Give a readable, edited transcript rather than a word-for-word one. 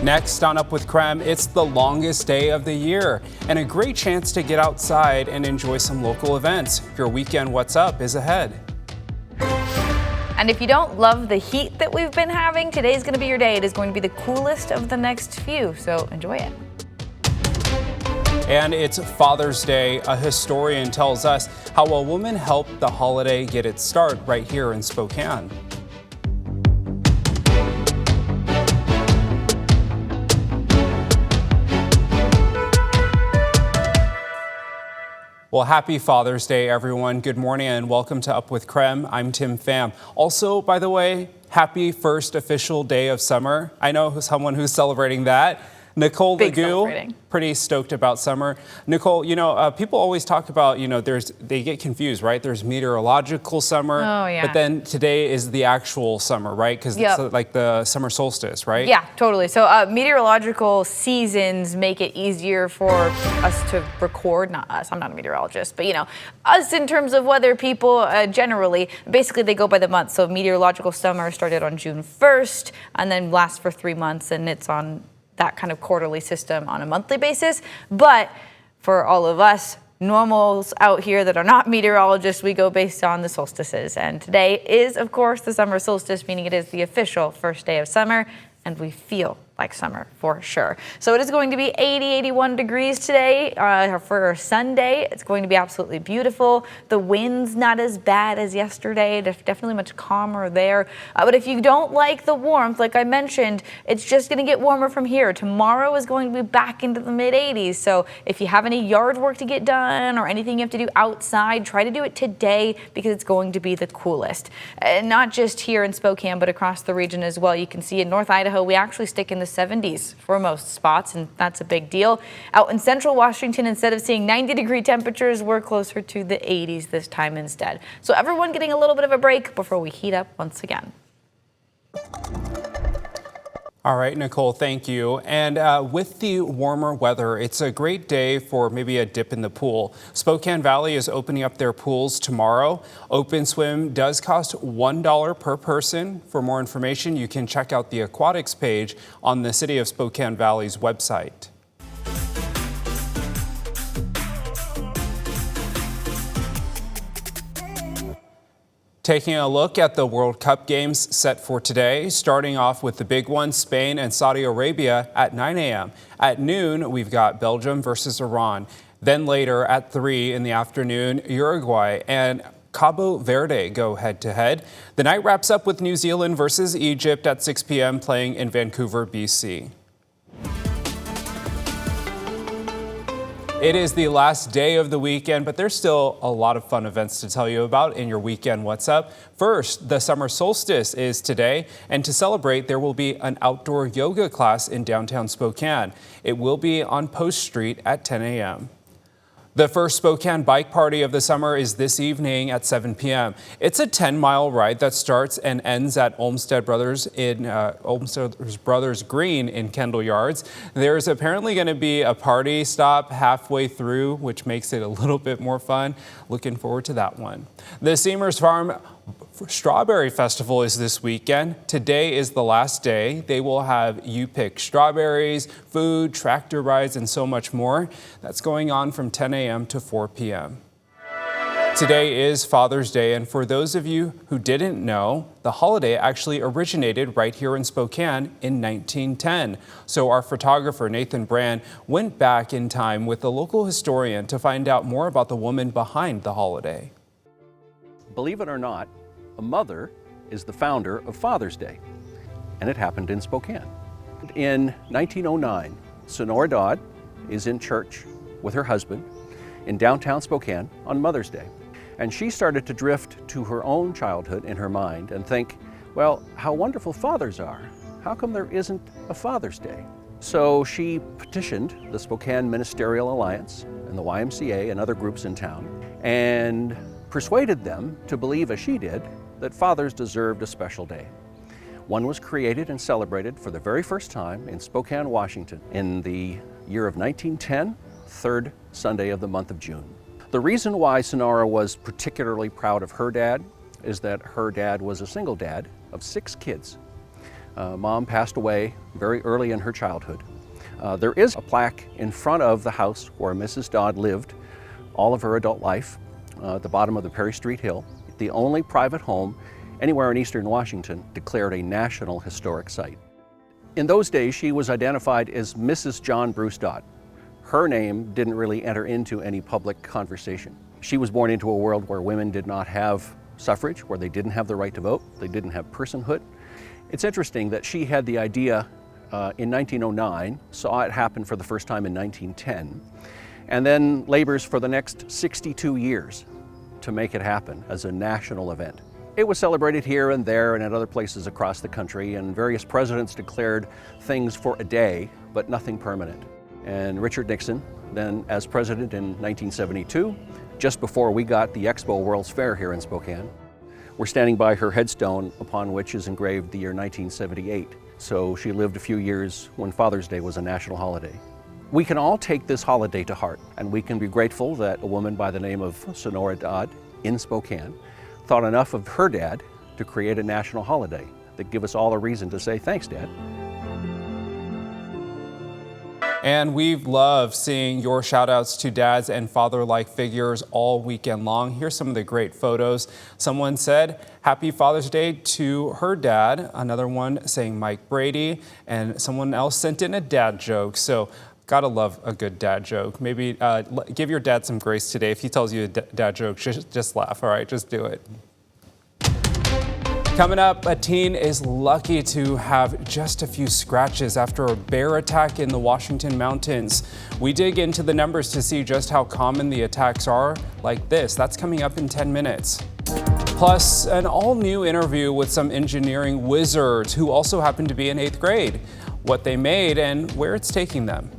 Next on Up with KREM, it's the longest day of the year and a great chance to get outside and enjoy some local events. Your weekend What's Up is ahead. And if you don't love the heat that we've been having, today's going to be your day. It is going to be the coolest of the next few, so enjoy it. And it's Father's Day. A historian tells us how a woman helped the holiday get its start right here in Spokane. Well, happy Father's Day, everyone. Good morning and welcome to Up with KREM. I'm Tim Pham. Also, by the way, happy first official day of summer. I know someone who's celebrating that. Nicole Legou, pretty stoked about summer. Nicole, people always talk about, they get confused, right? There's meteorological summer, but then today is the actual summer, right? Because it's like the summer solstice, right? Yeah, totally. So meteorological seasons make it easier for us to record, not us, I'm not a meteorologist, but us in terms of weather people generally. Basically, they go by the month. So meteorological summer started on June 1st and then lasts for 3 months, and it's on that kind of quarterly system on a monthly basis. But for all of us normals out here that are not meteorologists, we go based on the solstices. And today is, of course, the summer solstice, meaning it is the official first day of summer, and we feel like summer for sure. So it is going to be 81 degrees today for Sunday. It's going to be absolutely beautiful. The wind's not as bad as yesterday. Definitely much calmer there. But if you don't like the warmth, like I mentioned, it's just going to get warmer from here. Tomorrow is going to be back into the mid 80s. So if you have any yard work to get done or anything you have to do outside, try to do it today because it's going to be the coolest. And not just here in Spokane, but across the region as well. You can see in North Idaho, we actually stick in the 70s for most spots, and that's a big deal. Out in central Washington, instead of seeing 90-degree temperatures, we're closer to the 80s this time instead. So everyone getting a little bit of a break before we heat up once again. All right, Nicole, thank you. And with the warmer weather, it's a great day for maybe a dip in the pool. Spokane Valley is opening up their pools tomorrow. Open swim does cost $1 per person. For more information, you can check out the aquatics page on the City of Spokane Valley's website. Taking a look at the World Cup games set for today, starting off with the big one, Spain and Saudi Arabia at 9 a.m. At noon, we've got Belgium versus Iran. Then later at 3 in the afternoon, Uruguay and Cabo Verde go head-to-head. The night wraps up with New Zealand versus Egypt at 6 p.m. playing in Vancouver, BC. It is the last day of the weekend, but there's still a lot of fun events to tell you about in your weekend What's Up. First, the summer solstice is today, and to celebrate, there will be an outdoor yoga class in downtown Spokane. It will be on Post Street at 10 a.m. The first Spokane bike party of the summer is this evening at 7 p.m. It's a 10-mile ride that starts and ends at Olmsted Brothers Green in Kendall Yards. There's apparently going to be a party stop halfway through, which makes it a little bit more fun. Looking forward to that one. The Seamers Farm Strawberry Festival is this weekend. Today is the last day. They will have you pick strawberries, food, tractor rides, and so much more. That's going on from 10 a.m. to 4 p.m. Today is Father's Day, and for those of you who didn't know, the holiday actually originated right here in Spokane in 1910. So our photographer, Nathan Brand, went back in time with a local historian to find out more about the woman behind the holiday. Believe it or not, a mother is the founder of Father's Day, and it happened in Spokane. In 1909, Sonora Dodd is in church with her husband in downtown Spokane on Mother's Day. And she started to drift to her own childhood in her mind and think, well, how wonderful fathers are. How come there isn't a Father's Day? So she petitioned the Spokane Ministerial Alliance and the YMCA and other groups in town and persuaded them to believe, as she did, that fathers deserved a special day. One was created and celebrated for the very first time in Spokane, Washington in the year of 1910, third Sunday of the month of June. The reason why Sonora was particularly proud of her dad is that her dad was a single dad of 6 kids. Mom passed away very early in her childhood. There is a plaque in front of the house where Mrs. Dodd lived all of her adult life, at the bottom of the Perry Street Hill, the only private home anywhere in eastern Washington declared a National Historic Site. In those days, she was identified as Mrs. John Bruce Dodd. Her name didn't really enter into any public conversation. She was born into a world where women did not have suffrage, where they didn't have the right to vote, they didn't have personhood. It's interesting that she had the idea in 1909, saw it happen for the first time in 1910, and then labors for the next 62 years to make it happen as a national event. It was celebrated here and there and at other places across the country, and various presidents declared things for a day, but nothing permanent. And Richard Nixon, then as president in 1972, just before we got the Expo World's Fair here in Spokane, we're standing by her headstone upon which is engraved the year 1978. So she lived a few years when Father's Day was a national holiday. We can all take this holiday to heart, and we can be grateful that a woman by the name of Sonora Dodd in Spokane thought enough of her dad to create a national holiday that give us all a reason to say thanks, Dad. And we've loved seeing your shout outs to dads and father-like figures all weekend long. Here's some of the great photos. Someone said Happy Father's Day to her dad. Another one saying Mike Brady, and someone else sent in a dad joke. So gotta love a good dad joke. Maybe give your dad some grace today. If he tells you a dad joke, just laugh, all right? Just do it. Coming up, a teen is lucky to have just a few scratches after a bear attack in the Washington mountains. We dig into the numbers to see just how common the attacks are like this. That's coming up in 10 minutes. Plus, an all-new interview with some engineering wizards who also happen to be in 8th grade. What they made and where it's taking them.